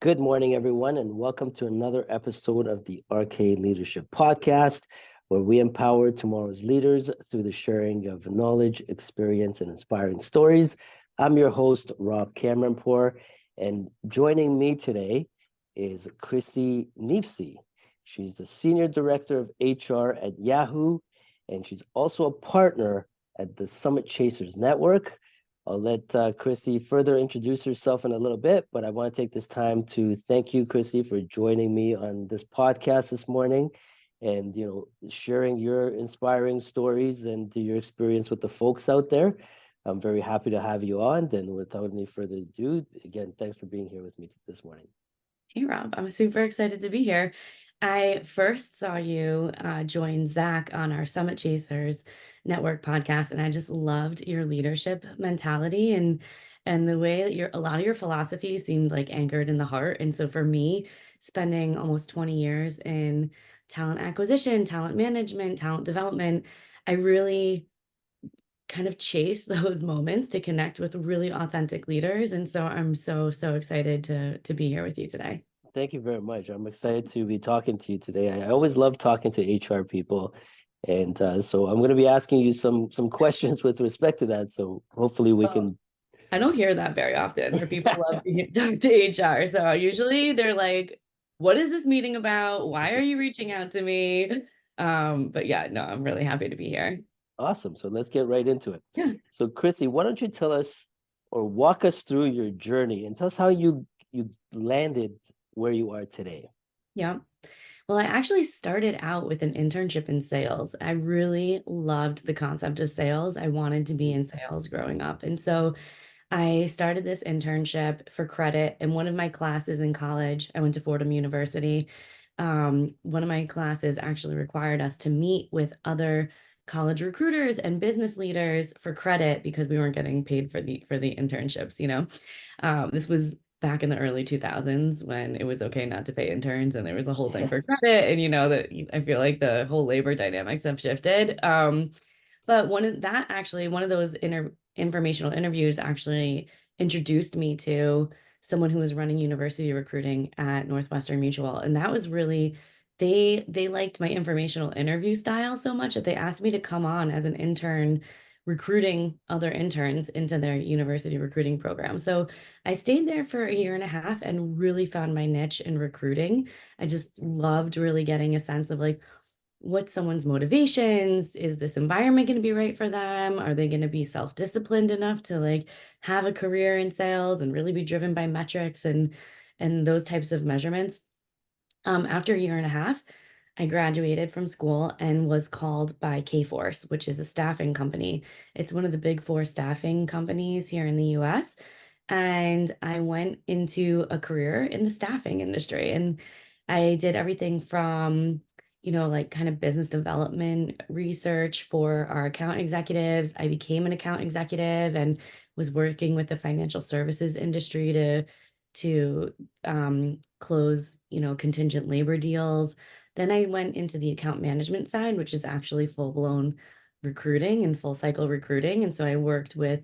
Good morning, everyone, and welcome to another episode of the RK Leadership Podcast, where we empower tomorrow's leaders through the sharing of knowledge, experience, and inspiring stories. I'm your host, Rob Cameronpour, and joining me today is Chrissy Neafsey. She's the Senior Director of HR at Yahoo, and she's also a partner at the Summit Chasers Network. I'll let Chrissy further introduce herself in a little bit, but I want to take this time to thank you, Chrissy, for joining me on this podcast this morning and, sharing your inspiring stories and your experience with the folks out there. I'm very happy to have you on. And without any further ado, again, thanks for being here with me this morning. Hey, Rob, I'm super excited to be here. I first saw you join Zach on our Summit Chasers Network podcast, and I just loved your leadership mentality and the way that a lot of your philosophy seemed like anchored in the heart. And so for me, spending almost 20 years in talent acquisition, talent management, talent development, I really kind of chase those moments to connect with really authentic leaders. And so I'm so excited to be here with you today. Thank you very much. I'm excited to be talking to you today. I always love talking to HR people. And so I'm going to be asking you some questions with respect to that. So hopefully we Oh, can. I don't hear that very often where people love to talk to HR. So usually they're like, what is this meeting about? Why are you reaching out to me? But yeah, no, I'm really happy to be here. Awesome. So let's get right into it. Yeah. So Chrissy, why don't you tell us or walk us through your journey and tell us how you landed where you are today. Yeah. Well, I actually started out with an internship in sales. I really loved the concept of sales. I wanted to be Mhm. in sales growing up. And so I started this internship for credit in one of my classes in college. I went to Fordham University. One of my classes actually required us to meet with other college recruiters and business leaders for credit because we weren't getting paid for the internships. This was back in the early 2000s when it was okay not to pay interns and there was a whole thing for Yes. credit, and that I feel like the whole labor dynamics have shifted. But one of those informational interviews actually introduced me to someone who was running university recruiting at Northwestern Mutual. And that was really, they liked my informational interview style so much that they asked me to come on as an intern recruiting other interns into their university recruiting program. So I stayed there for a year and a half and really found my niche in recruiting. I just loved really getting a sense of like, what's someone's motivations? Is this environment going to be right for them? Are they going to be self-disciplined enough to like have a career in sales and really be driven by metrics and those types of measurements? After a year and a half, I graduated from school and was called by Kforce, which is a staffing company. It's one of the big four staffing companies here in the US. And I went into a career in the staffing industry. And I did everything from, like kind of business development research for our account executives. I became an account executive and was working with the financial services industry to close, contingent labor deals. Then I went into the account management side, which is actually full-blown recruiting and full cycle recruiting. And so I worked with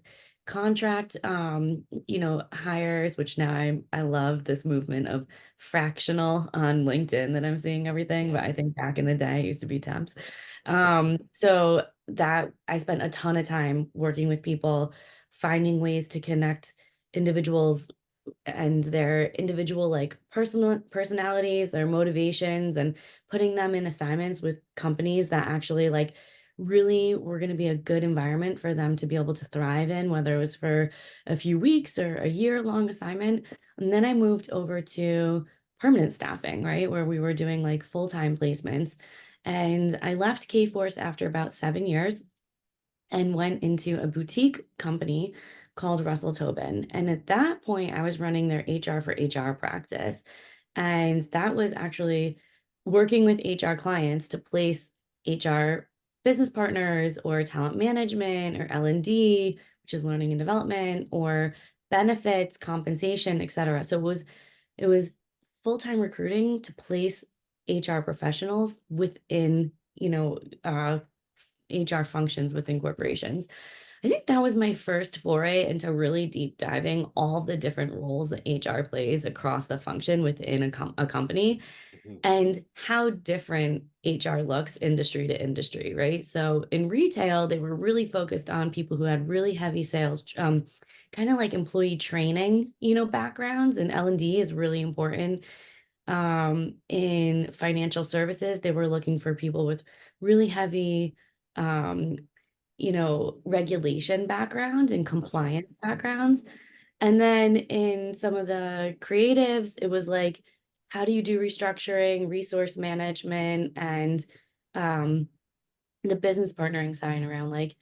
contract hires, which now I love this movement of fractional on LinkedIn that I'm seeing everything, but I Yes. think back in the day it used to be temps. So that I spent a ton of time working with people, finding ways to connect individuals and their individual like personal personalities, their motivations, and putting them in assignments with companies that actually like really were going to be a good environment for them to be able to thrive in, whether it was for a few weeks or a year long assignment. And then I moved over to permanent staffing, right, where we were doing like full-time placements. And I left Kforce after about 7 years and went into a boutique company called Russell Tobin. And at that point, I was running their HR for HR practice. And that was actually working with HR clients to place HR business partners or talent management or L&D, which is learning and development, or benefits, compensation, et cetera. So it was full-time recruiting to place HR professionals within, HR functions within corporations. I think that was my first foray into really deep diving all the different roles that HR plays across the function within a company, Mhm. and how different HR looks industry to industry, right? So in retail, they were really focused on people who had really heavy sales, kind of like employee training, backgrounds, and L&D is really important. In financial services, they were looking for people with really heavy, um, regulation background and That's right. compliance backgrounds. And then in some of the creatives, it was like, how do you do restructuring, resource management, and um, the business partnering side around like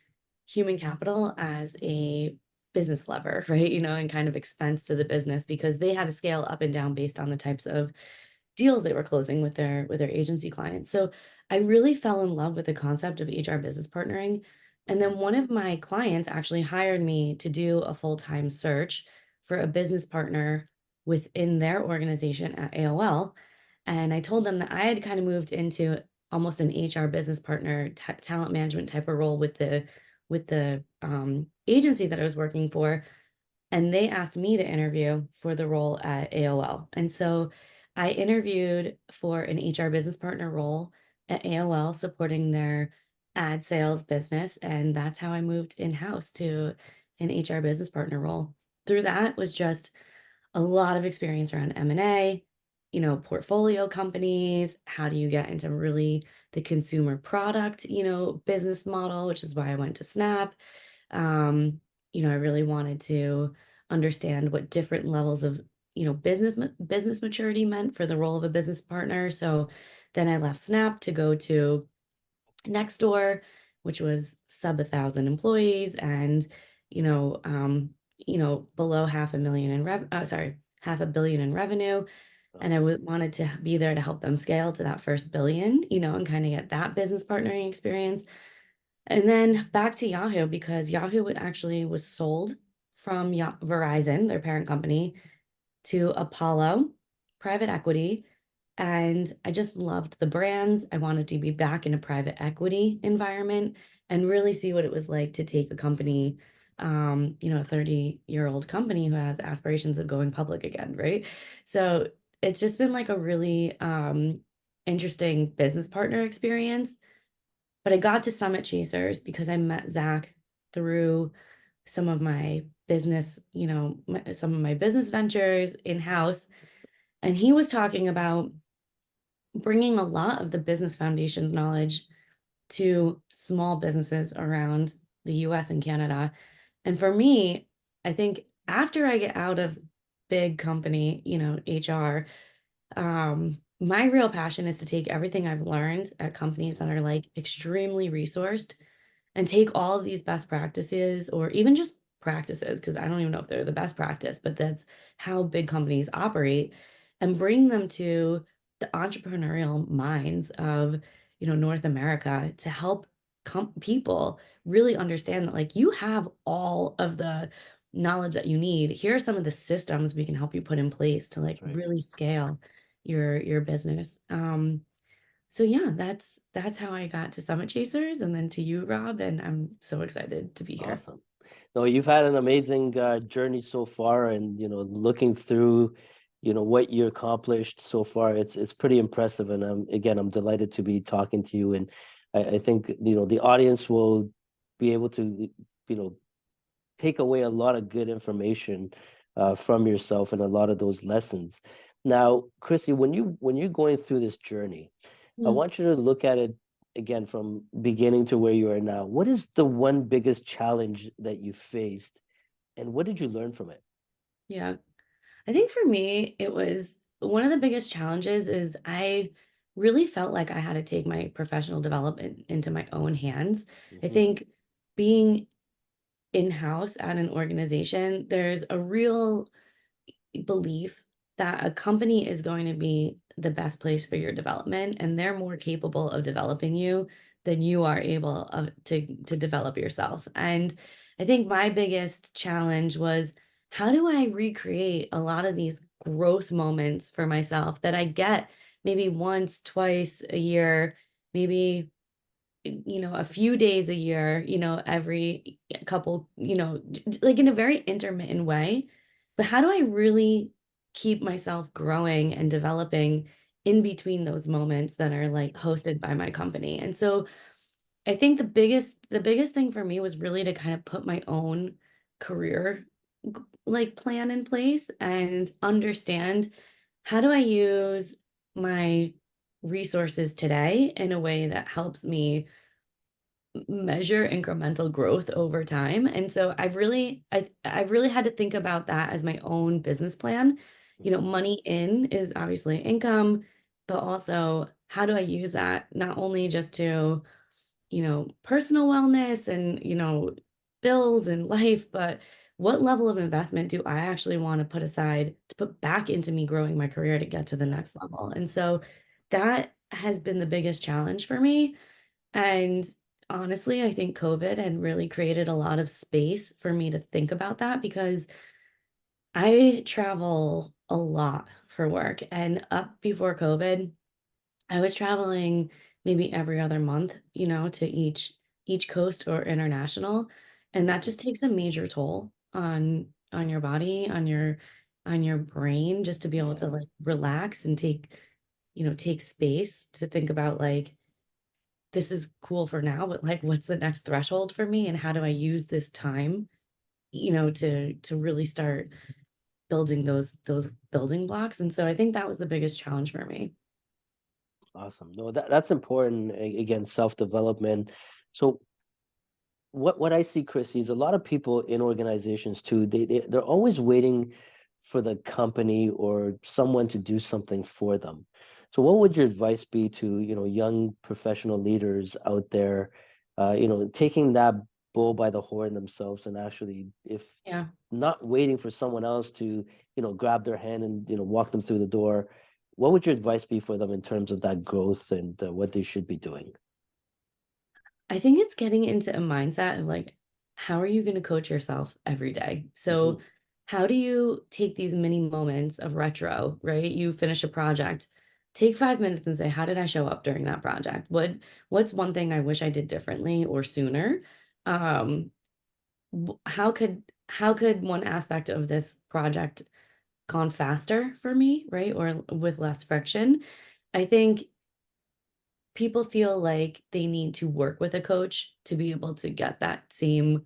human capital as a business lever, right? And kind of expense to the business because they had to scale up and down based on the types of deals they were closing with their agency clients. So I really fell in love with the concept of HR business partnering. And Mhm. then one of my clients actually hired me to do a full-time search for a business partner within their organization at AOL. And I told them that I had kind of moved into almost an HR business partner, talent management type of role with the agency that I was working for, and they asked me to interview for the role at AOL. And so I interviewed for an HR business partner role at AOL, supporting their ad sales business. And that's how I moved in-house to an HR business partner role. Through that was just a lot of experience around M&A, portfolio companies. How do you get into really the consumer product, business model, which is why I went to Snap. um, I really wanted to understand what different levels of, business maturity meant for the role of a business partner. So then I left Snap to go to Nextdoor, which was sub 1,000 employees and, below half a million in sorry, half a billion in revenue. And I wanted to be there to help them scale to that first billion, and kind of get that business partnering experience. And then back to Yahoo because Yahoo actually was sold from Verizon, their parent company, to Apollo private equity. And I just loved the brands. I wanted to be back in a private equity environment and really see what it was like to take a company, a 30-year-old company who has aspirations of going public again, right? So it's just been like a really interesting business partner experience. But I got to Summit Chasers because I met Zach through some of my business, some of my business ventures in-house. And he was talking about bringing a lot of the business foundations knowledge to small businesses around the US and Canada. And for me, I think after I get out of big company, HR, my real passion is to take everything I've learned at companies that are like extremely resourced and take all of these best practices or even just practices, because I don't even know if they're the best practice, but that's how big companies operate, and bring them to the entrepreneurial minds of, North America to help people really understand that like you have all of the knowledge that you need. Here are some of the systems we can help you put in place to like That's right. really scale your business. So yeah, that's how I got to Summit Chasers and then to you, Rob, and I'm so excited to be here. Awesome. No, you've had an amazing journey so far, and looking through, what you accomplished so far, it's pretty impressive. And again, I'm delighted to be talking to you. And I think the audience will be able to take away a lot of good information from yourself and a lot of those lessons. Now, Chrissy, when you're going through this journey, I Mm, want you to look at it again from beginning to where you are now. What is the one biggest challenge that you faced, and what did you learn from it? yeah. I think for me, it was one of the biggest challenges is I really felt like I had to take my professional development into my own hands. I Hmm. think being in-house at an organization, there's a real belief that a company is going to be the best place for your development and they're more capable of developing you than you are able to develop yourself. And I think my biggest challenge was how do I recreate a lot of these growth moments for myself that I get maybe once, twice a year, maybe a few days a year, every couple, like in a very intermittent way. But how do I really keep myself growing and developing in between those moments that are like hosted by my company? And so I think the biggest thing for me was really to kind of put my own career like plan in place and understand how do I use my resources today in a way that helps me measure incremental growth over time. And so I've really had to think about that as my own business plan. Mhm. Money in is obviously income, but also how do I use that not only just to personal wellness and, bills and life, but what level of investment do I actually want to put aside to put back into me growing my career to get to the next Yes. level? And so that has been the biggest challenge for me. And honestly, I think COVID had really created a lot of space for me to think about that because I travel a lot for work. And up before COVID, I was traveling maybe every other month, to each coast or international, and that Mhm. just takes a major toll on your body, on your brain, just to be able to Yes. like relax and take space to think about like this is cool for now, but like what's the next threshold for me and how do I use this time, to really start building those building blocks. And so I think that was the biggest challenge for me. Awesome. No, that's important. Again, self-development. So what I see, Chrissy, is a lot of people in organizations too, they're always waiting for the company or someone to do something for them. So what would your advice be to, young professional leaders out there, taking that bull by the horn themselves and actually, if Yeah. not waiting for someone else to, grab their hand and, walk them through the door, what would your advice be for them in terms of that growth and what they should be doing? I think it's getting into a mindset of like, how are you going to coach yourself every day? So, Hmm. how do you take these mini moments of retro, right? You finish a project, take 5 minutes and say, how did I show up during that project? What's one thing I wish I did differently or sooner? Um, how could one aspect of this project gone faster for me, right? Or with less friction? I think people feel like they need to work with a coach to be able to get that same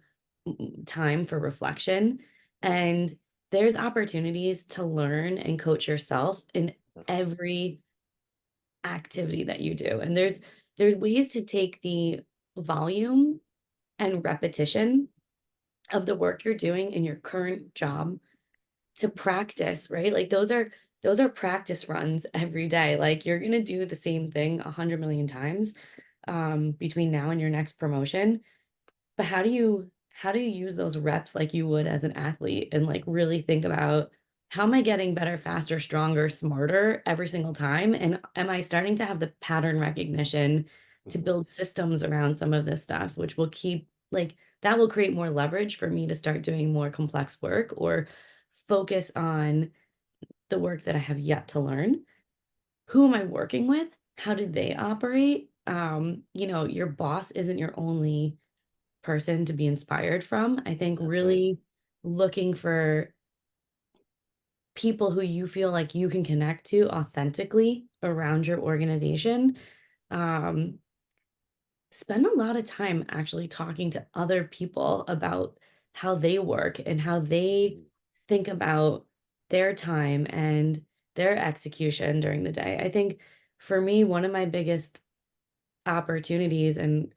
time for reflection. And there's opportunities to learn and coach yourself in Yes. every activity that you do. And there's ways to take the volume and repetition of the work you're doing in your current job to practice, right? Like those are practice runs every day. Like you're gonna do the same thing 100 million times between now and your next promotion. But how do you use those reps like you would as an athlete and like really think about how am I getting better, faster, stronger, smarter every single time? And am I starting to have the pattern recognition to Hmm. build systems around some of this stuff, which will keep like that will create more leverage for me to start doing more complex work or focus on the work that I have yet to learn. Who am I working with? How do they operate? Your boss isn't your only person to be inspired from. I think That's right. really looking for people who you feel like you can connect to authentically around your organization. Um, Spend a lot of time actually talking to other people about how they work and how they Mhm. think about their time and their execution during the day. I think for me, one of my biggest opportunities and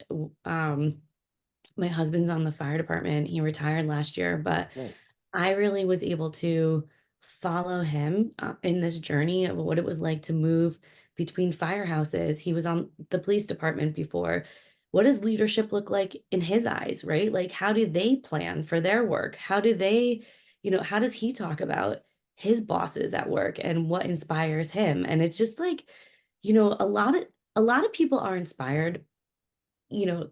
my husband's on the fire department. He retired last year, but Nice. I really was able to follow him in this journey of what it was like to move between firehouses. He was on the police department before. What does leadership look like in his eyes, right? Like, how do they plan for their work? How does he talk about his bosses at work and what inspires him? And it's just like, a lot of people are inspired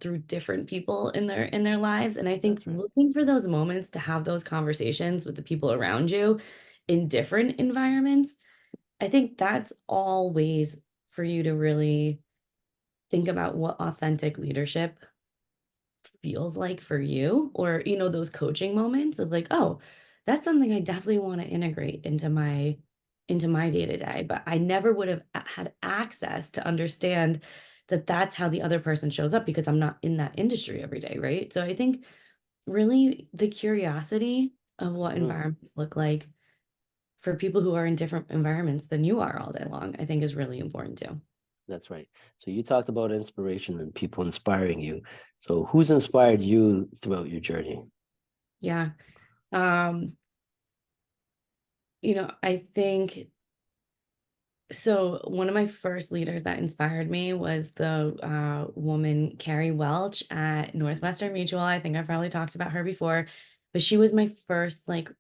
through different people in their lives, and I think That's right. looking for those moments to have those conversations with the people around you in different environments, I think that's all ways for you to really think about what authentic leadership feels like for you, or those coaching moments of like, oh, that's something I definitely want to integrate into my day to day, but I never would have had access to understand that that's how the other person shows up because I'm not in that industry every day, right? So I think really the curiosity of what Mm, environments look like for people who are in different environments than you are all day long, I think is really important too. that's right. So you talked about inspiration and people inspiring you. So who's inspired you throughout your journey? Yeah. Um, I think so. One of my first leaders that inspired me was the woman, Carrie Welch at Northwestern Mutual. I think I've probably talked about her before, but she was my first like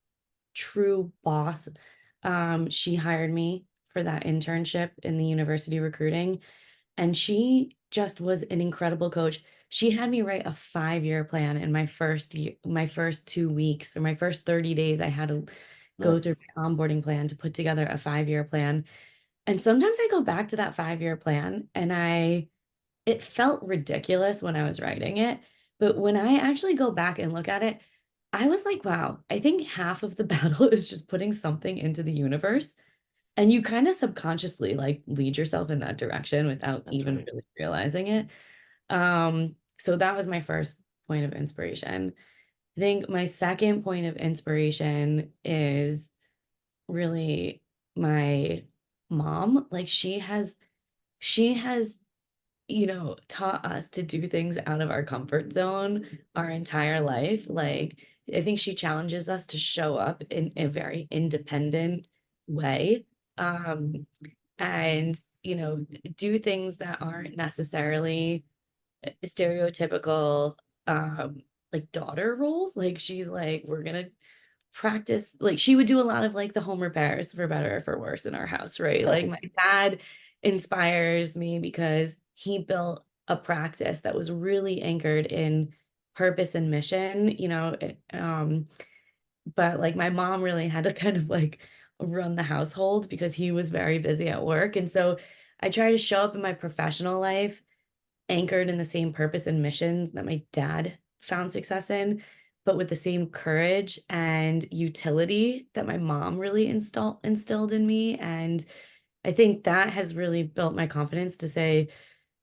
true boss. She hired me for that internship in the university recruiting, and she just was an incredible coach. She had me write a 5-year plan in my first year, my first 2 weeks, or my first 30 days. I had to go through Nice. my onboarding plan to put together a 5-year plan. And sometimes I go back to that 5-year plan and it felt ridiculous when I was writing it. But when I actually go back and look at it, I was like, wow, I think half of the battle is just putting something into the universe. And you kind of subconsciously like lead yourself in that direction without That's even right. really realizing it. So that was my first point of inspiration. I think my second point of inspiration is really my mom. Like she has taught us to do things out of our comfort zone our entire life. Like, I think she challenges us to show up in a very independent way. Um, and, do things that aren't necessarily stereotypical, like daughter roles. Like, she's like, we're gonna practice, like she would do a lot of like the home repairs for better or for worse in our house, right? Like my Nice. dad inspires me because he built a practice that was really anchored in purpose and mission, but like my mom really had to kind of like run the household because he was very busy at work. And so I try to show up in my professional life anchored in the same purpose and mission that my dad found success in, but with the same courage and utility that my mom really instilled in me. And I think that has really built my confidence to say,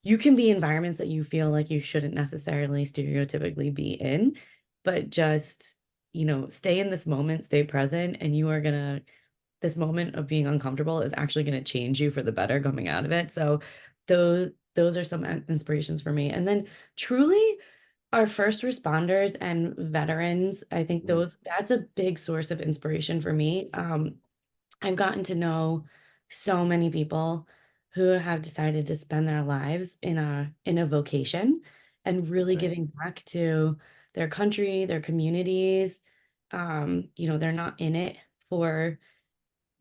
you can be environments that you feel like you shouldn't necessarily stereotypically be in, but just, stay in this moment, stay present, and you are gonna this moment of being uncomfortable is actually going to change you for the better coming out of it. So those are some inspirations for me. And then truly our first responders and veterans, I think Mm, that's a big source of inspiration for me. I've gotten to know so many people who have decided to spend their lives in a vocation and that's really right. giving back to their country, their communities. They're not in it for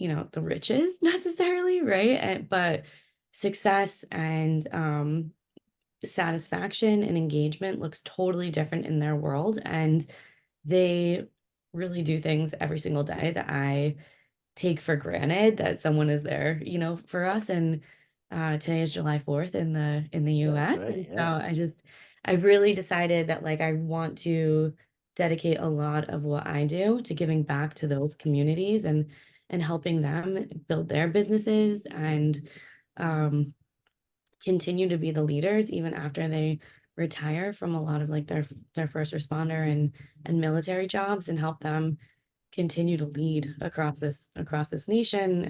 the riches necessarily, right? But success and satisfaction and engagement looks totally different in their world. And they really do things every single day that I take for granted that someone is there, for us. And today is July 4th in the That's US. right. And so Yes. I've really decided that like I want to dedicate a lot of what I do to giving back to those communities and helping them build their businesses and um, continue to be the leaders even after they retire from a lot of like their first responder and military jobs, and help them continue to lead across this nation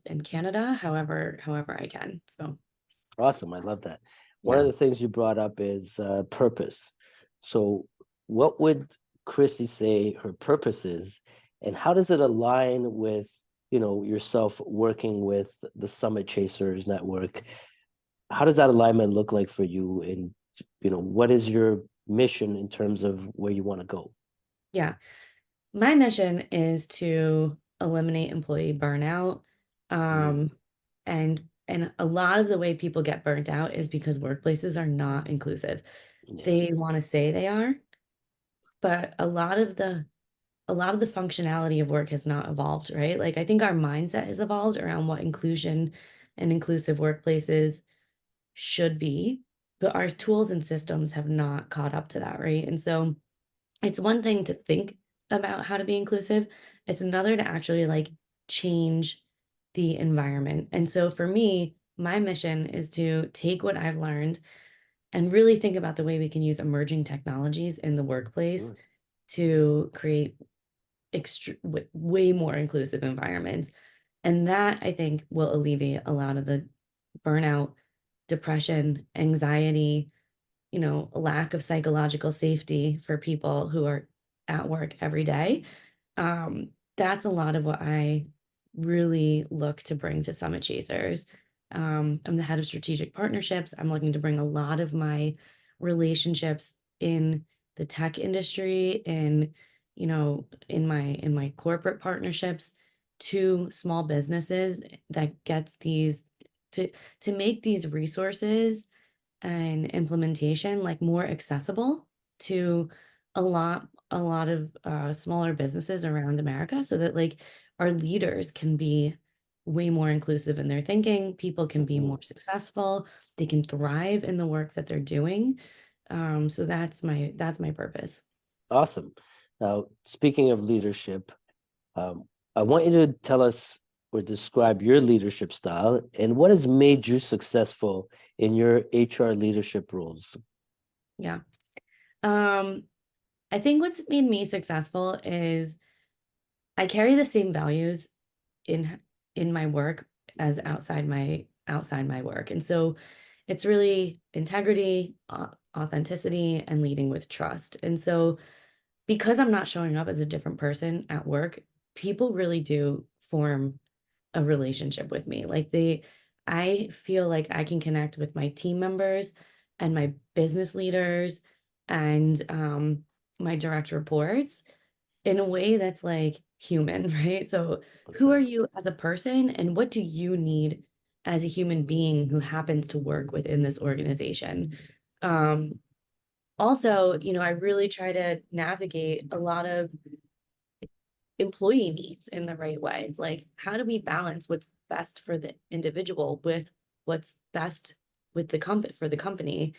and Canada, however I can. So Awesome. I love that. One of yeah. the things you brought up is purpose. So, what would Chrissy say her purpose is, and how does it align with, yourself working with the Summit Chasers Network? How does that alignment look like for you? And, what is your mission in terms of where you want to go? Yeah. My mission is to eliminate employee burnout. Mm, Um, and a lot of the way people get burnt out is because workplaces are not inclusive. They yes. want to say they are, but a lot of the functionality of work has not evolved, right? Like I think our mindset has evolved around what inclusion and inclusive workplaces should be. but our tools and systems have not caught up to that, right? And so it's one thing to think about how to be inclusive. It's another to actually like change the environment. And so for me, my mission is to take what I've learned and really think about the way we can use emerging technologies in the workplace Mm, to create way more inclusive environments. And that I think will alleviate a lot of the burnout, depression, anxiety, a lack of psychological safety for people who are at work every day. That's a lot of what I really look to bring to Summit Chasers. I'm the head of strategic partnerships. I'm looking to bring a lot of my relationships in the tech industry and in my corporate partnerships to small businesses that gets these to make these resources and implementation like more accessible to a lot of smaller businesses around America so that like our leaders can be way more inclusive in their thinking, people can be mhm. more successful, they can thrive in the work that they're doing. So that's my purpose. Awesome. Now, speaking of leadership, um, I want you to tell us or describe your leadership style and what has made you successful in your HR leadership roles. Yeah. Um, I think what's made me successful is I carry the same values in in my work as outside my work. And so it's really integrity, authenticity, and leading with trust. And so because I'm not showing up as a different person at work, people really do form a relationship with me. I feel like I can connect with my team members and my business leaders and my direct reports in a way that's like human, right? So, That's who are right. you as a person, and what do you need as a human being who happens to work within this organization? Um, Also, I really try to navigate a lot of employee needs in the right way. It's like, how do we balance what's best for the individual with what's best with the company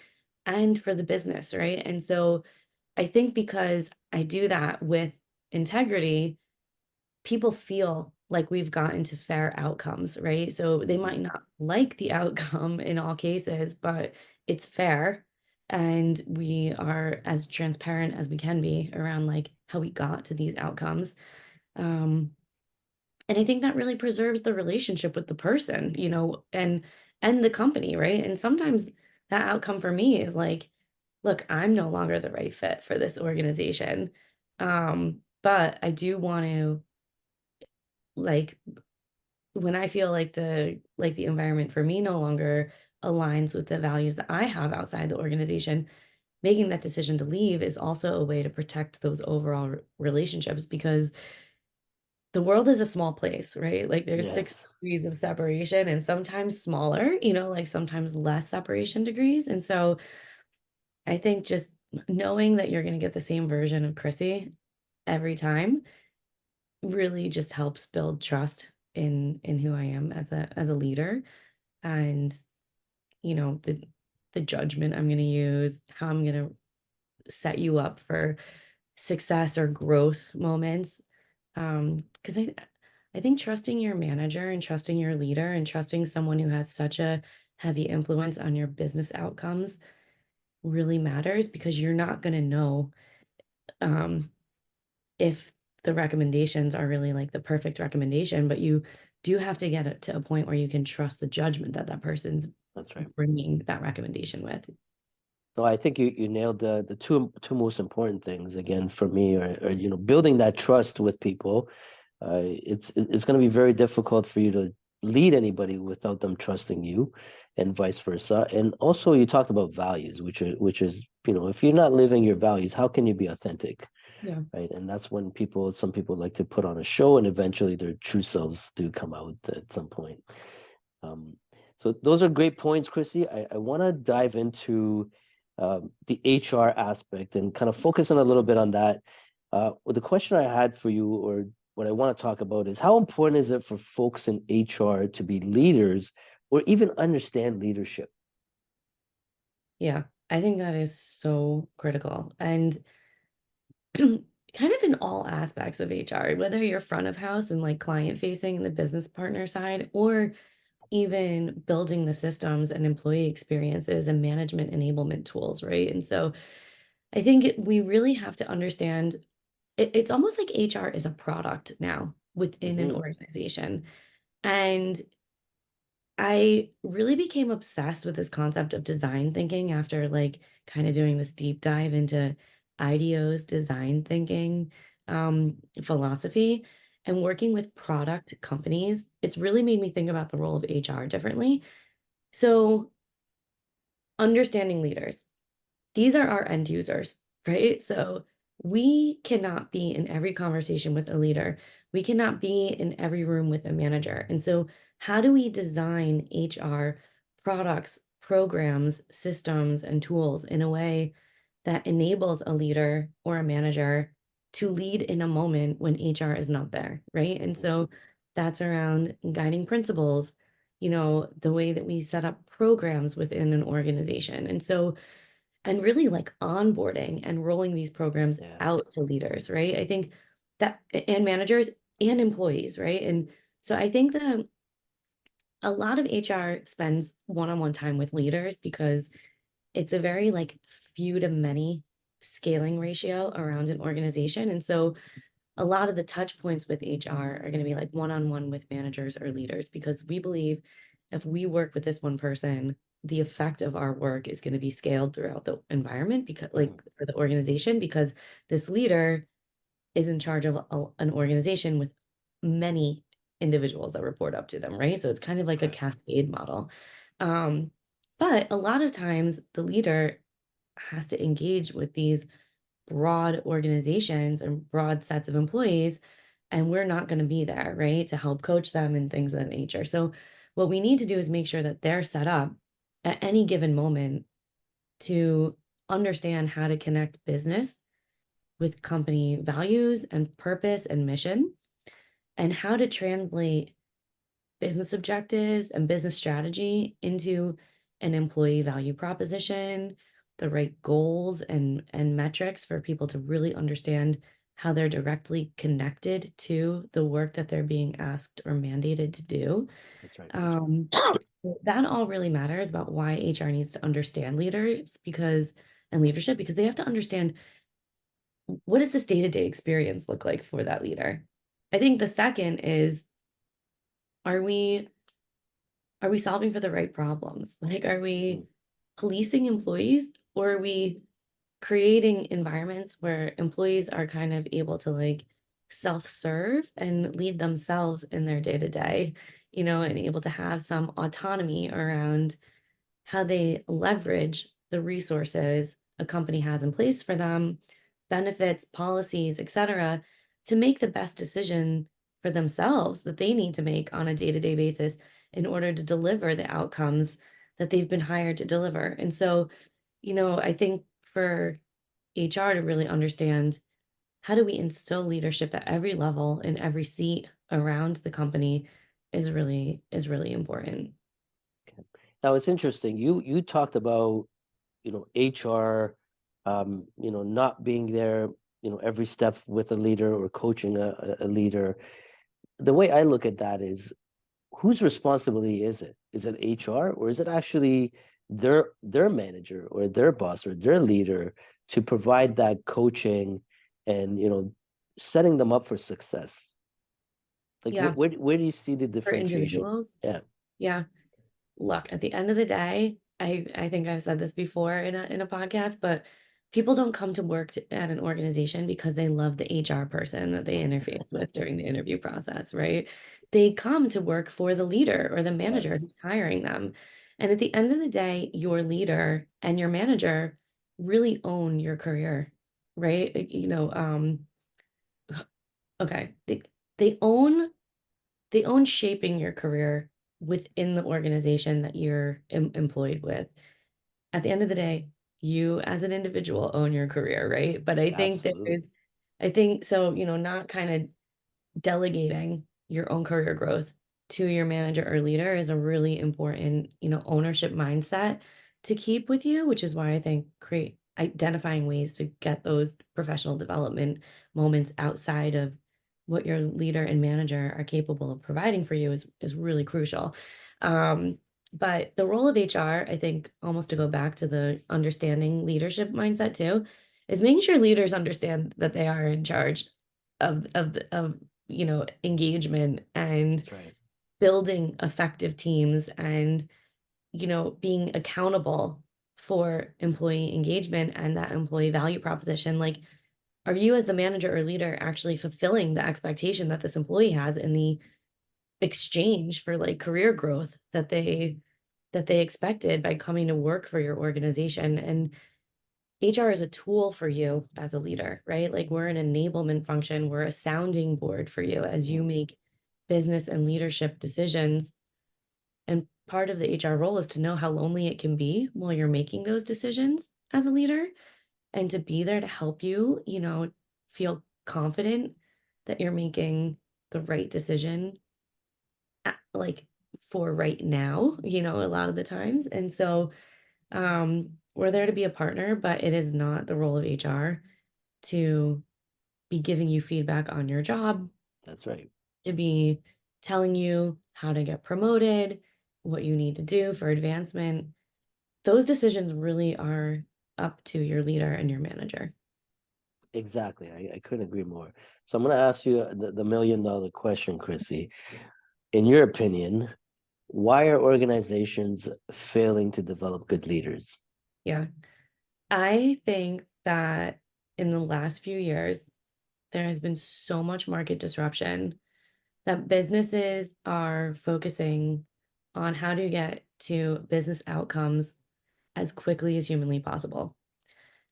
and for the business, right? And so I think because I do that with integrity, people feel like we've gotten to fair outcomes, right? So they Mhm. might not like the outcome in all cases, but it's fair. And we are as transparent as we can be around like how we got to these outcomes. Um, and I think that really preserves the relationship with the person, and the company, right? And sometimes that outcome for me is like, look, I'm no longer the right fit for this organization. But I do want to like when I feel like the environment for me no longer aligns with the values that I have outside the organization, making that decision to leave is also a way to protect those overall relationships because the world is a small place, right? Like there's six Yes, degrees of separation and sometimes smaller, like sometimes less separation degrees. And so I think just knowing that you're going to get the same version of Chrissy every time really just helps build trust in who I am as a leader and the judgment I'm going to use, how I'm going to set you up for success or growth moments. Because I think trusting your manager and trusting your leader and trusting someone who has such a heavy influence on your business outcomes really matters because you're not going to know um, if the recommendations are really like the perfect recommendation, but you do have to get it to a point where you can trust the judgment that that person's that's right. bringing that recommendation with. No, I think you nailed the two most important things again for me are building that trust with people. It's going to be very difficult for you to lead anybody without them trusting you, and vice versa. And also, you talked about values, which is if you're not living your values, how can you be authentic, Yeah. right? And that's when some people like to put on a show, and eventually their true selves do come out at some point. Um, so those are great points, Chrissy. I want to dive into the HR aspect and kind of focus on a little bit on that. Well, the question I had for you, or what I want to talk about, is how important is it for folks in HR to be leaders or even understand leadership? Yeah, I think that is so critical. And kind of in all aspects of HR, whether you're front of house and like client facing and the business partner side, or even building the systems and employee experiences and management enablement tools, right? And so I think we really have to understand it's almost like HR is a product now within an Hmm. organization. And I really became obsessed with this concept of design thinking after like kind of doing this deep dive into IDEO's design thinking philosophy and working with product companies. It's really made me think about the role of HR differently. So, understanding leaders. These are our end users, right? So we cannot be in every conversation with a leader. We cannot be in every room with a manager. And so, how do we design HR products, programs, systems, and tools in a way that enables a leader or a manager to lead in a moment when HR is not there, right? And so, that's around guiding principles, the way that we set up programs within an organization. And so, and really like onboarding and rolling these programs Yes. out to leaders, right? I think that and managers and employees, right? And so I think that a lot of HR spends one-on-one time with leaders because it's a very like few to many scaling ratio around an organization. And so a lot of the touch points with HR are going to be like one-on-one with managers or leaders because we believe if we work with this one person, the effect of our work is going to be scaled throughout the environment because like Mhm. for the organization because this leader is in charge of an organization with many individuals that report up to them, right? So it's kind of like a Correct. cascade model. Um, but a lot of times the leader has to engage with these broad organizations and broad sets of employees, and we're not going to be there, right, to help coach them and things of that nature. So, what we need to do is make sure that they're set up at any given moment to understand how to connect business with company values and purpose and mission, and how to translate business objectives and business strategy into an employee value proposition, the right goals and metrics for people to really understand how they're directly connected to the work that they're being asked or mandated to do. That's right. Um, that all really matters about why HR needs to understand leaders because and leadership because they have to understand what does this day-to-day experience look like for that leader. I think the second is are we are we solving for the right problems? Like, are Mhm. we policing employees or are we creating environments where employees are kind of able to like self-serve and lead themselves in their day-to-day, and able to have some autonomy around how they leverage the resources a company has in place for them, benefits, policies, etc., to make the best decision for themselves that they need to make on a day-to-day basis in order to deliver the outcomes that they've been hired to deliver. And so, I think for HR to really understand how do we instill leadership at every level in every seat around the company is really important. Now it's interesting. You talked about, HR, not being there, every step with a leader or coaching a leader. The way I look at that is whose responsibility is it? Is it HR or is it actually their manager or their boss or their leader to provide that coaching and setting them up for success? Like Yeah, where do you see the for differentiation? individuals. Yeah. Yeah. Look, at the end of the day, I think I've said this before in a podcast, but people don't come to work at an organization because they love the HR person that they interface with during the interview process, right? They come to work for the leader or the Yes. manager who's hiring them. And at the end of the day, your leader and your manager really own your career, right? Okay. They own shaping your career within the organization that you're employed with. At the end of the day, you as an individual own your career, right? But Absolutely. I think so, not kind of delegating your own career growth to your manager or leader is a really important, ownership mindset to keep with you, which is why I think identifying ways to get those professional development moments outside of what your leader and manager are capable of providing for you is really crucial. But the role of HR, I think, almost to go back to the understanding leadership mindset too, is making sure leaders understand that they are in charge of engagement and That's right. building effective teams and being accountable for employee engagement and that employee value proposition. Like, are you as the manager or leader actually fulfilling the expectation that this employee has in the exchange for like career growth that they expected by coming to work for your organization? And HR is a tool for you as a leader, right? Like, we're an enablement function, we're a sounding board for you as you Mhm. make business and leadership decisions. And part of the HR role is to know how lonely it can be while you're making those decisions as a leader, and to be there to help you, feel confident that you're making the right decision, like, for right now, a lot of the times. And so we're there to be a partner, but it is not the role of HR to be giving you feedback on your job, That's right. to be telling you how to get promoted, what you need to do for advancement. Those decisions really are up to your leader and your manager. Exactly. I couldn't agree more. So I'm going to ask you the $1 million question, Chrissy. In your opinion, why are organizations failing to develop good leaders? Yeah. I think that in the last few years, there has been so much market disruption that businesses are focusing on how to get to business outcomes as quickly as humanly possible.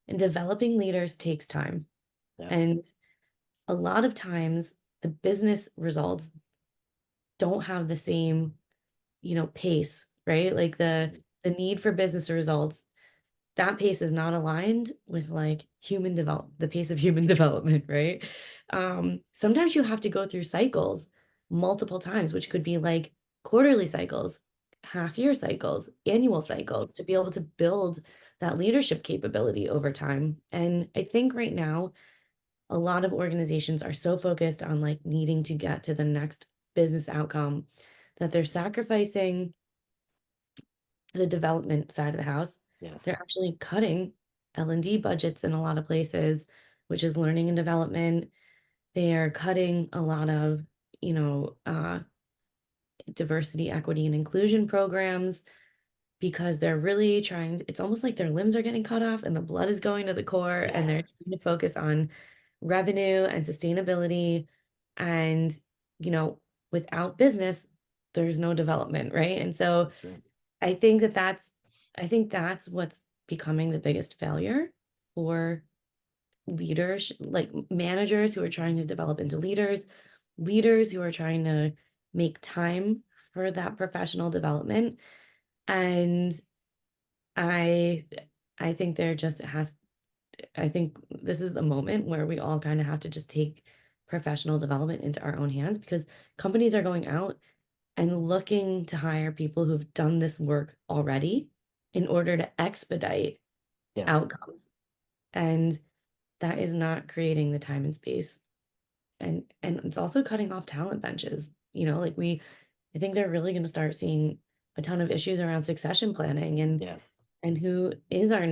And developing leaders takes time. Yeah. And a lot of times, the business results don't have the same, pace, right? Like the need for business results, that pace is not aligned with like the pace of human development, right? Sometimes you have to go through cycles multiple times, which could be like quarterly cycles, half year cycles, annual cycles, to be able to build that leadership capability over time. And I think right now, a lot of organizations are so focused on like needing to get to the next business outcome that they're sacrificing the development side of the house. They're Yes. actually cutting L&D budgets in a lot of places, which is learning and development. They are cutting a lot of, you know, uh, diversity, equity, and inclusion programs because they're really it's almost like their limbs are getting cut off and the blood is going to the core, and they're trying to focus on revenue and sustainability. And, you know, without business, there's no development, right? And so That's right. I think that that's I think that's what's becoming the biggest failure for leaders, like managers who are trying to develop into leaders, leaders who are trying to make time for that professional development. And I I think there just has I think this is the moment where we all kind of have to just take professional development into our own hands, because companies are going out and looking to hire people who've done this work already in order to expedite Yes. outcomes. And that is not creating the time and space. And it's also cutting off talent benches. Like I think they're really going to start seeing a ton of issues around succession planning Yes. and who is our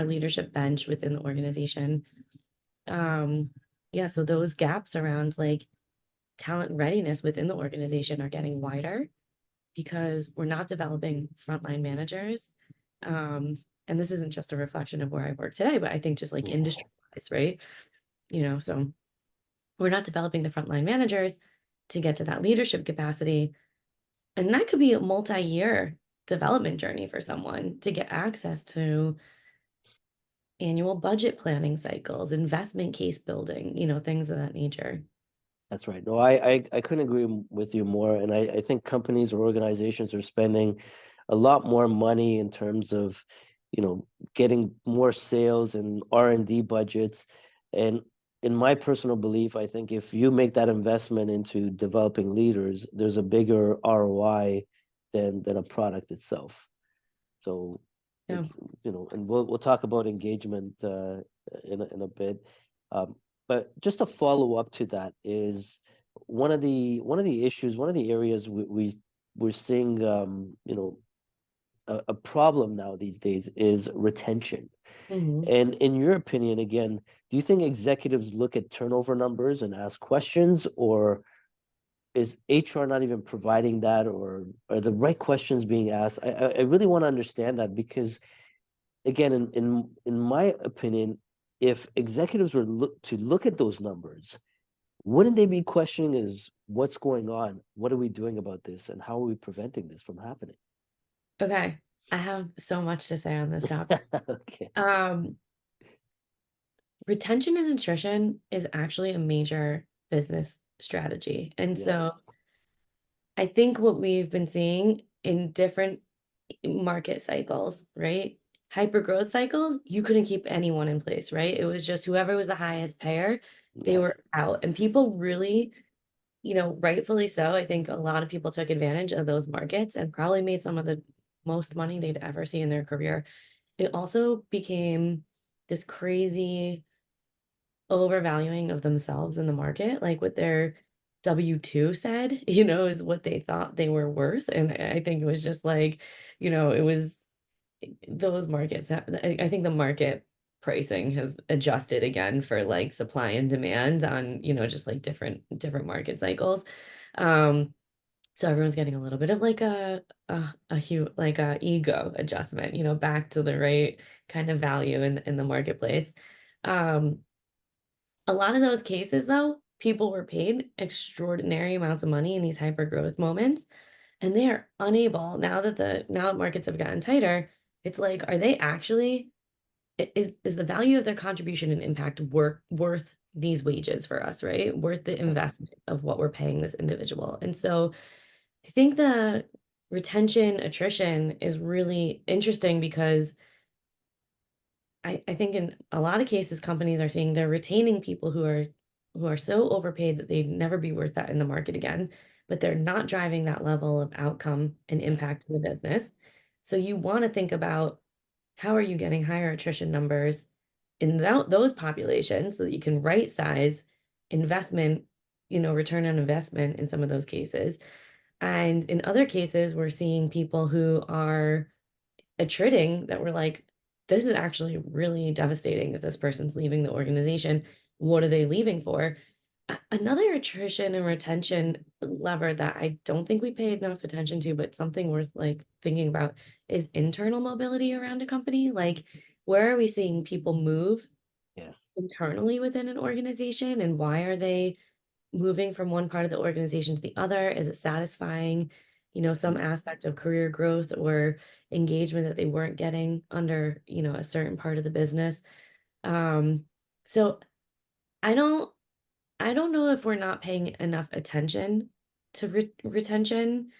leadership bench within the organization. Yeah, so those gaps around like talent readiness within the organization are getting wider because we're not developing frontline managers. Um, and this isn't just a reflection of where I work today, but I think just like Yeah. industry wise, right? So we're not developing the frontline managers to get to that leadership capacity. And that could be a multi-year development journey for someone to get access to annual budget planning cycles, investment case building, things of that nature. That's right. No, I couldn't agree with you more. And I think companies or organizations are spending a lot more money in terms of, getting more sales and R&D budgets. And in my personal belief, I think if you make that investment into developing leaders, there's a bigger ROI than a product itself. So, Yeah. like, and we'll talk about engagement in a bit. Um, but just a follow up to that is one of the issues, one of the areas we're seeing, a problem now these days is retention. Mhm. And in your opinion, again, do you think executives look at turnover numbers and ask questions, or is HR not even providing that, or are the right questions being asked? I really want to understand that because, again, in my opinion, if executives were look at those numbers, wouldn't they be questioning is what's going on? What are we doing about this? And how are we preventing this from happening? Okay. I have so much to say on this topic. Okay. Um, Retention and attrition is actually a major business strategy. And so Yes. I think what we've been seeing in different market cycles, right? Hyper growth cycles, you couldn't keep anyone in place, right? It was just whoever was the highest payer, they were Yes. out. And people really, rightfully so, I think a lot of people took advantage of those markets and probably made some of the most money they'd ever see in their career. It also became this crazy overvaluing of themselves in the market, like what their W-2 said, is what they thought they were worth. And I think it was just like, it was those markets. I think the market pricing has adjusted again for like supply and demand on, just like different market cycles. Um, so everyone's getting a little bit of like like a ego adjustment, back to the right kind of value in the marketplace. Um, a lot of those cases, though, people were paid extraordinary amounts of money in these hyper growth moments, and they are unable now that markets have gotten tighter, it's like, are they actually is the value of their contribution and impact worth these wages for us, right? Worth the Okay. investment of what we're paying this individual. And so I think the retention attrition is really interesting because I think in a lot of cases, companies are seeing they're retaining people who are so overpaid that they'd never be worth that in the market again, but they're not driving that level of outcome and impact Yes. to the business. So you want to think about how are you getting higher attrition numbers in those populations so that you can right size investment, return on investment in some of those cases. And in other cases, we're seeing people who are attriting that we're like, this is actually really devastating that this person's leaving the organization. What are they leaving for? Another attrition and retention lever that I don't think we pay enough attention to, but something worth like thinking about is internal mobility around a company. Like, where are we seeing people move Yes. internally within an organization, and why are they moving from one part of the organization to the other? Is it satisfying, some aspect of career growth or engagement that they weren't getting under, a certain part of the business? Um, so I don't I don't know if we're not paying enough attention to retention,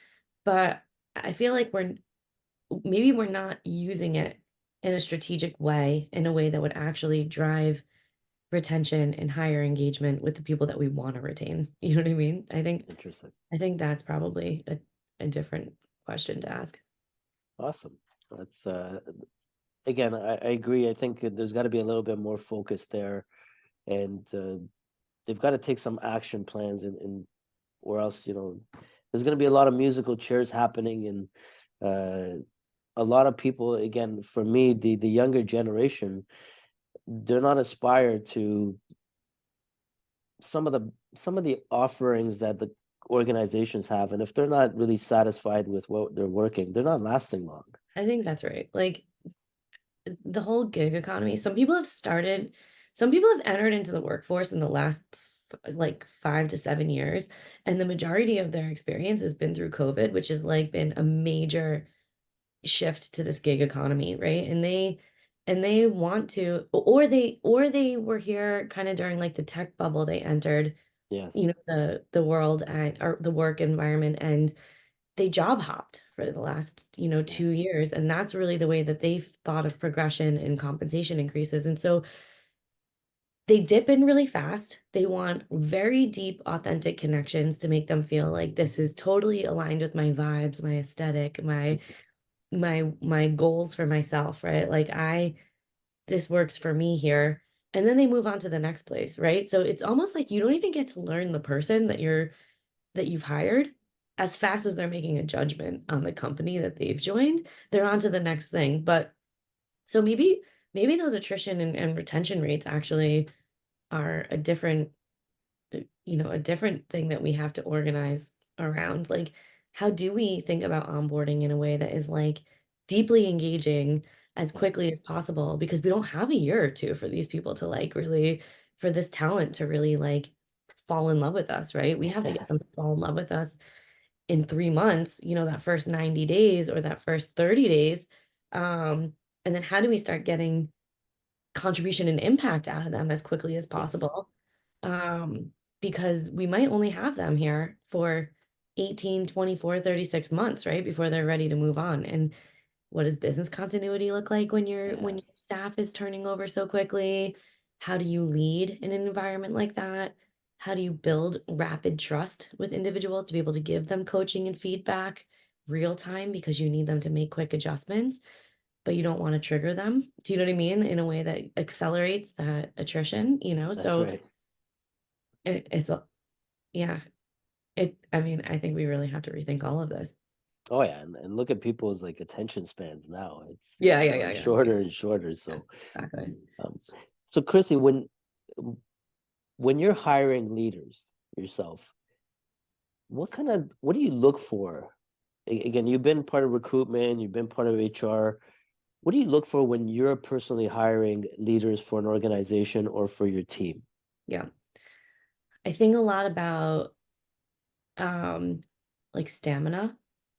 but I feel like we're not using it in a strategic way, in a way that would actually drive retention and higher engagement with the people that we want to retain. You know what I mean? Interesting. I think that's probably a different question to ask. Awesome. That's again, I agree. I think there's got to be a little bit more focus there, and they've got to take some action plans, or else, there's going to be a lot of musical chairs happening, and a lot of people, again, for me, the younger generation, they're not aspired to some of the offerings that the organizations have, and if they're not really satisfied with what they're working, they're not lasting long. I think that's right. Like the whole gig economy, some people have entered into the workforce in the last like 5 to 7 years, and the majority of their experience has been through COVID, which has like been a major shift to this gig economy, right? And they want to, or they were here kind of during like the tech bubble. They entered, Yes. the world and or the work environment, and they job hopped for the last, Yes. 2 years. And that's really the way that they've thought of progression and compensation increases. And so they dip in really fast. They want very deep, authentic connections to make them feel like this is totally aligned with my vibes, my aesthetic, my goals for myself, right? Like this works for me here. And then they move on to the next place, right? So it's almost like you don't even get to learn the person that you've hired as fast as they're making a judgment on the company that they've joined. They're on to the next thing. But so maybe those attrition and retention rates actually are a different a different thing that we have to organize around. Like, how do we think about onboarding in a way that is like deeply engaging as Yes. quickly as possible? Because we don't have a year or two for these people to like really, for this talent to really like fall in love with us, right? We have to get them Yes. to fall in love with us in 3 months, that first 90 days or that first 30 days. And then how do we start getting contribution and impact out of them as quickly as Yes. possible? um, because we might only have them here for 18, 24, 36 months, right? Before they're ready to move on. And what does business continuity look like when your Yes. staff is turning over so quickly? How do you lead in an environment like that? How do you build rapid trust with individuals to be able to give them coaching and feedback real time because you need them to make quick adjustments, but you don't want to trigger them? Do you know what I mean? In a way that accelerates that attrition. That's So right. it's yeah, I mean, I think we really have to rethink all of this. Oh yeah, and look at people's like attention spans now. Yeah, It's yeah, growing yeah, yeah, yeah, shorter and shorter. yeah, So, exactly. um, so Chrissy, when you're hiring leaders yourself, what do you look for? Again, you've been part of recruitment, you've been part of HR. What do you look for when you're personally hiring leaders for an organization or for your team? Yeah. I think a lot about um like stamina. Mm.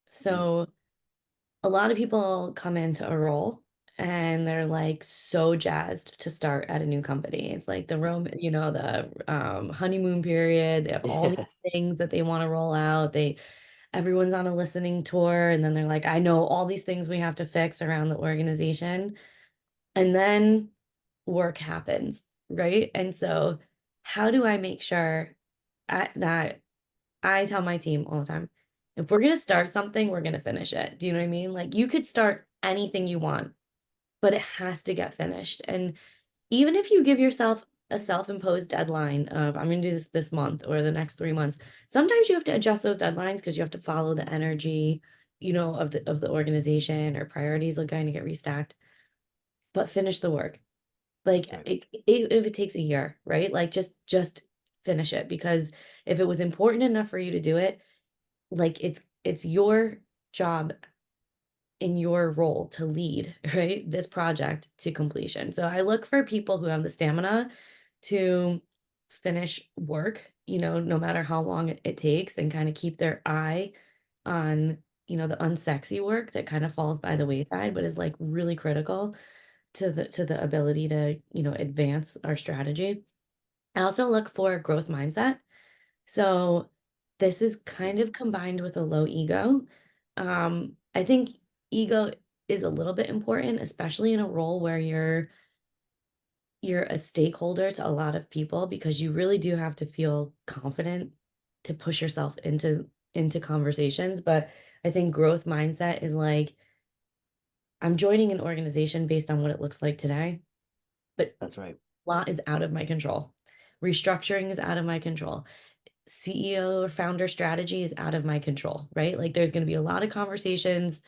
So a lot of people come into a role and they're like so jazzed to start at a new company. It's like the honeymoon period. They have all these Yes. things that they want to roll out. Everyone's on a listening tour, and then they're like, I know all these things we have to fix around the organization. And then work happens, right? And so, how do I make sure that I tell my team all the time, if we're going to start something, we're going to finish it. Do you know what I mean? Like, you could start anything you want, but it has to get finished. And even if you give yourself a self-imposed deadline of I'm going to do this month or the next 3 months, sometimes you have to adjust those deadlines because you have to follow the energy, of the organization, or priorities are going to get restacked. But finish the work. Like, Right. if it takes a year, right? Like, just finish it, because if it was important enough for you to do it, like, it's your job in your role to lead, right, this project to completion. So I look for people who have the stamina to finish work, no matter how long it takes, and kind of keep their eye on, the unsexy work that kind of falls by the Yes. wayside, but is like really critical to the ability to, advance our strategy. I also look for growth mindset. So this is Mm. kind of combined with a low ego. I think ego is a little bit important, especially in a role where you're a stakeholder to a lot of people, because you really do have to feel confident to push yourself into conversations. But I think growth mindset is like, I'm joining an organization based on what it looks like today, but That's right. a lot is out of my control. Restructuring is out of my control. CEO or founder strategy is out of my control, right? Like, there's going to be a lot of conversations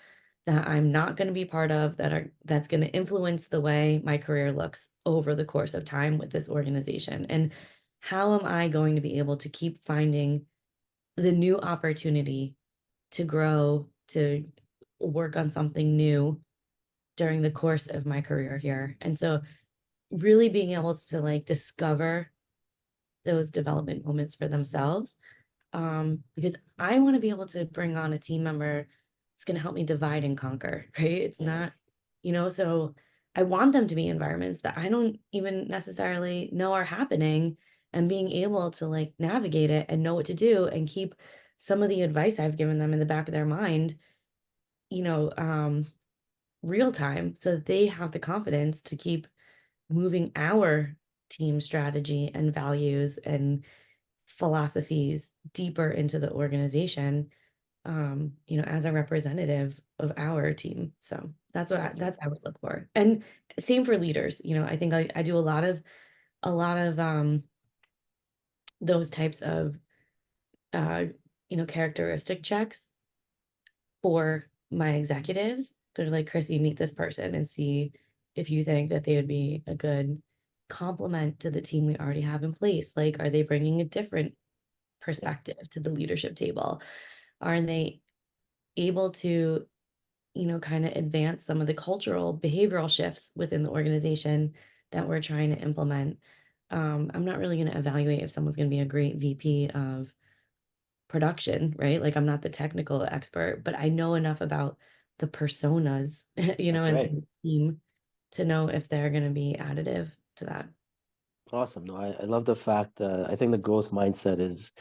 that I'm not going to be part of that's going to influence the way my career looks over the course of time with this organization. And how am I going to be able to keep finding the new opportunity to grow, to work on something new during the course of my career here? And so really being able to like discover those development moments for themselves, because I want to be able to bring on a team member that's going to help me divide and conquer, right? It's not, Yes. so I want them to be environments that I don't even necessarily know are happening, and being able to like navigate it and know what to do and keep some of the advice I've given them in the back of their mind, you know, um, real time, so that they have the confidence to keep moving our team strategy and values and philosophies deeper into the organization, as a representative of our team. So that's what That's right. that's what I would look for. And same for leaders. I think I do a lot of those types of uh, characteristic checks for my executives. They're like, Chrissy, meet this person and see if you think that they would be a good complement to the team we already have in place. Like, are they bringing a different Yeah, perspective to the leadership table? Are they able to, kind of advance some of the cultural behavioral shifts within the organization that we're trying to implement? I'm not really going to evaluate if someone's going to be a great VP of production, right? Like I'm not the technical expert, but I know enough about the personas, that's and right. the team to know if they're going to be additive to that. Awesome. No, I love the fact I think the growth mindset is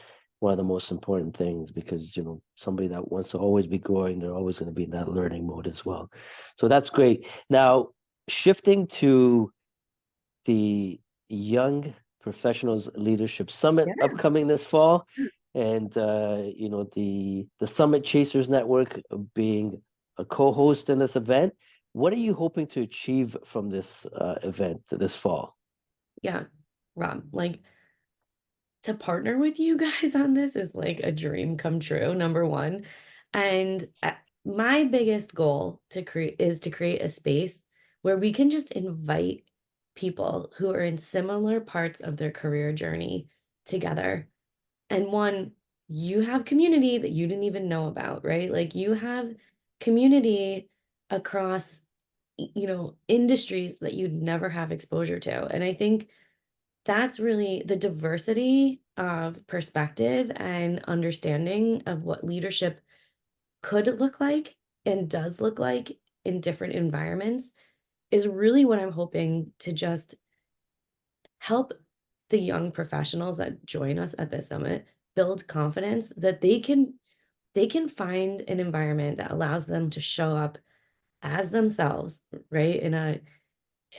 one of the most important things because, somebody that wants to always be growing, they're always going to be in that learning mode as well. So that's great. Now, shifting to the Young Professionals Leadership Summit Yeah. upcoming this fall, and the Summit Chasers Network being a co-host in this event. What are you hoping to achieve from this event this fall? Yeah. Rob, like to partner with you guys on this is like a dream come true, number one. And my biggest goal to create a space where we can just invite people who are in similar parts of their career journey together. And one, you have community that you didn't even know about, right? Like you have community across, industries that you'd never have exposure to. And I think that's really the diversity of perspective and understanding of what leadership could look like and does look like in different environments is really what I'm hoping to just help the young professionals that join us at this summit build confidence that they can find an environment that allows them to show up as themselves, right?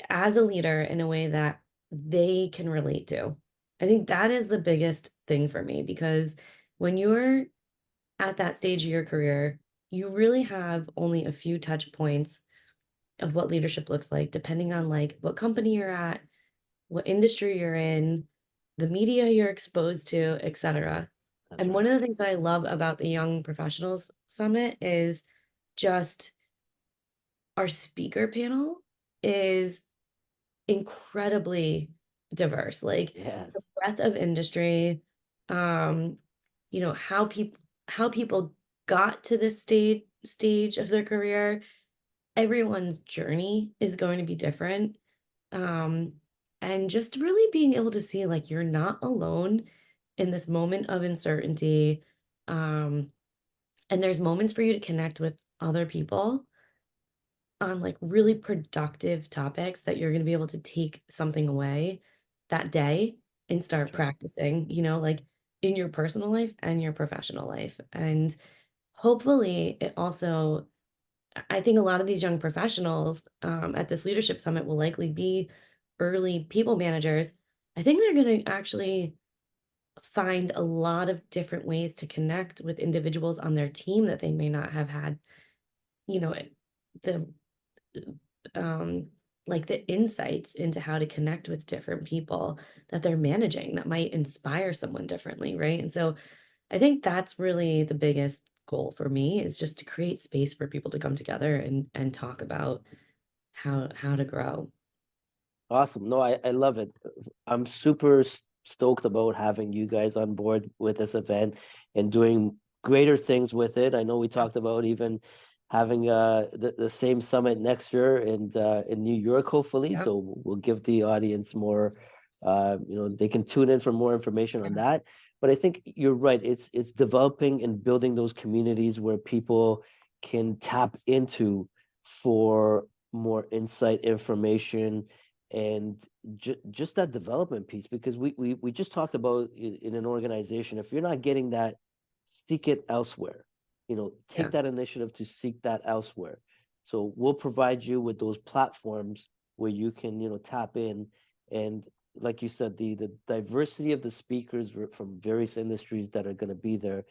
As a leader in a way that they can relate to. I think that is the biggest thing for me because when you're at that stage of your career, you really have only a few touch points of what leadership looks like, depending on like what company you're at, what industry you're in, the media you're exposed to, etc. That's And right. one of the things that I love about the Young Professionals Summit is just our speaker panel is incredibly diverse. The Yes, breadth of industry, um, how people got to this stage of their career. Everyone's journey is going to be different. Um, and just really being able to see like you're not alone in this moment of uncertainty. Um, and there's moments for you to connect with other people on like really productive topics that you're going to be able to take something away that day and start that's right. practicing, like in your personal life and your professional life. And hopefully, it also, I think a lot of these young professionals at this leadership summit will likely be early people managers. I think they're going to actually find a lot of different ways to connect with individuals on their team that they may not have had, you know, the um like the insights into how to connect with different people that they're managing that might inspire someone differently, right? And so I think that's really the biggest goal for me is just to create space for people to come together and talk about how to grow. Awesome. No, I love it. I'm super stoked about having you guys on board with this event and doing greater things with it. I know we talked about even having the same summit next year in New York, hopefully. Yeah. So we'll give the audience more they can tune in for more information on Yeah. that. But I think you're right. It's developing and building those communities where people can tap into for more insight, information, and just that development piece because we just talked about in an organization, if you're not getting that, seek it elsewhere. Take Yeah. that initiative to seek that elsewhere. So we'll provide you with those platforms where you can tap in. And like you said, the diversity of the speakers from various industries that are going to be there,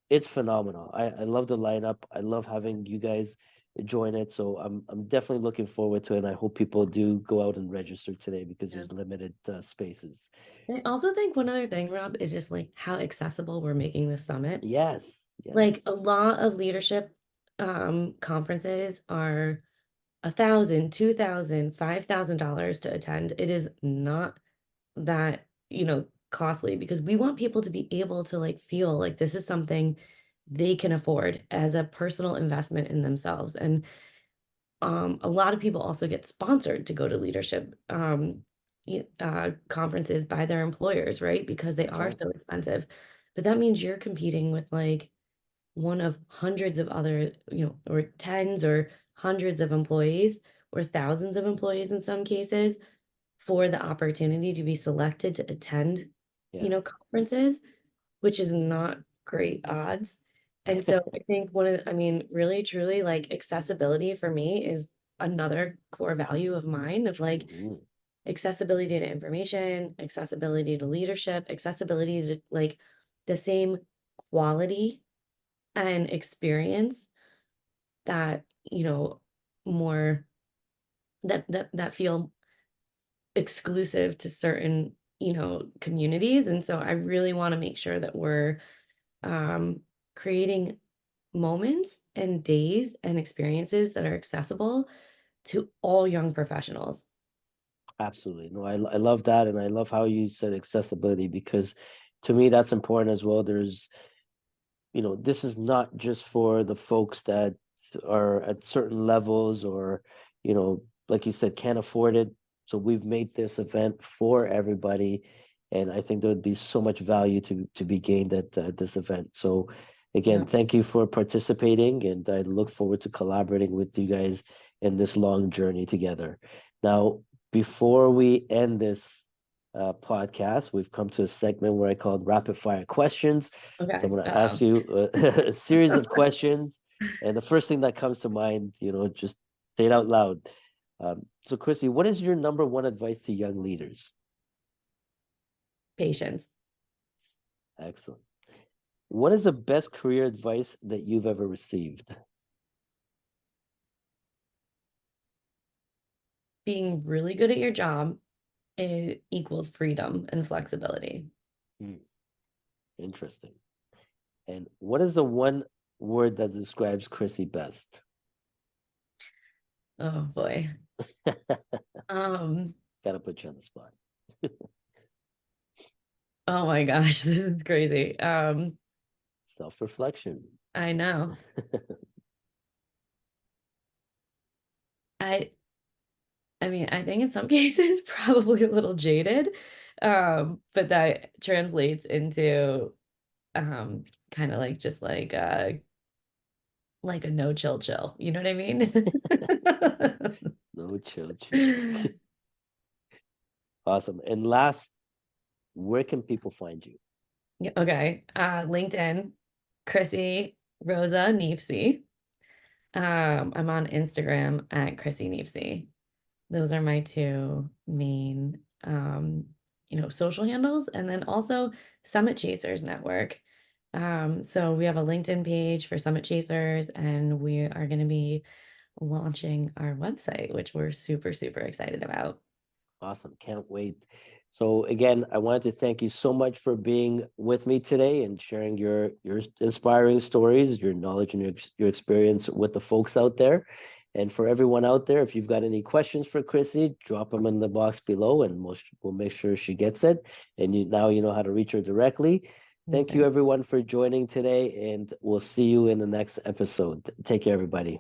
it's phenomenal. I love the lineup. I love having you guys join it. So I'm definitely looking forward to it. And I hope people do go out and register today because Yeah. there's limited spaces. I also think one other thing, Rob, is just like how accessible we're making this summit. Yes, yes, Like a lot of leadership conferences are 1,000, 2,000, $5,000 to attend. It is not that, costly because we want people to be able to like feel like this is something they can afford as a personal investment in themselves. And a lot of people also get sponsored to go to leadership conferences by their employers, right? Because they that's are right. so expensive. But that means you're competing with like one of hundreds of other, or tens or hundreds of employees or thousands of employees in some cases for the opportunity to be selected to attend, Yes. conferences, which is not great odds. And so I think I mean, really, truly, like accessibility for me is another core value of mine of like Mhm. accessibility to information, accessibility to leadership, accessibility to like the same quality and experience that, more that feel exclusive to certain, communities. And so I really want to make sure that we're um, creating moments and days and experiences that are accessible to all young professionals. Absolutely. No, I love that. And I love how you said accessibility because to me, that's important as well. This is not just for the folks that are at certain levels or, like you said, can't afford it. So we've made this event for everybody. And I think there would be so much value to be gained at this event. So again, Yeah. thank you for participating. And I look forward to collaborating with you guys in this long journey together. Now, before we end this podcast, we've come to a segment where I call rapid fire questions. So I'm Okay. going to ask you a series of questions, and the first thing that comes to mind, just say it out loud. So, Chrissy, what is your number one advice to young leaders? Patience. Excellent. What is the best career advice that you've ever received? Being really good at your job, it equals freedom and flexibility. Hmm, interesting. And what is the one word that describes Chrissy best? Oh boy. Um, Gotta put you on the spot. oh my gosh, this is crazy. Self-reflection. I know. I I mean, I think in some cases probably a little jaded. But that translates into kind of like just like a no chill chill. You know what I mean? No, chill, chill. Awesome. And last, where can people find you? Yeah, okay. LinkedIn, Chrissy Rosa Neafsey. I'm on Instagram at Chrissy Neafsey. Those are my two main social handles. And then also Summit Chasers Network. So we have a LinkedIn page for Summit Chasers, and we are going to be launching our website, which we're super, super excited about. Awesome. Can't wait. So again, I wanted to thank you so much for being with me today and sharing your inspiring stories, your knowledge and your experience with the folks out there. And for everyone out there, if you've got any questions for Chrissy, drop them in the box below and we'll make sure she gets it. And now you know how to reach her directly. Thank you Amazing. everyone for joining today, and we'll see you in the next episode. Take care, everybody.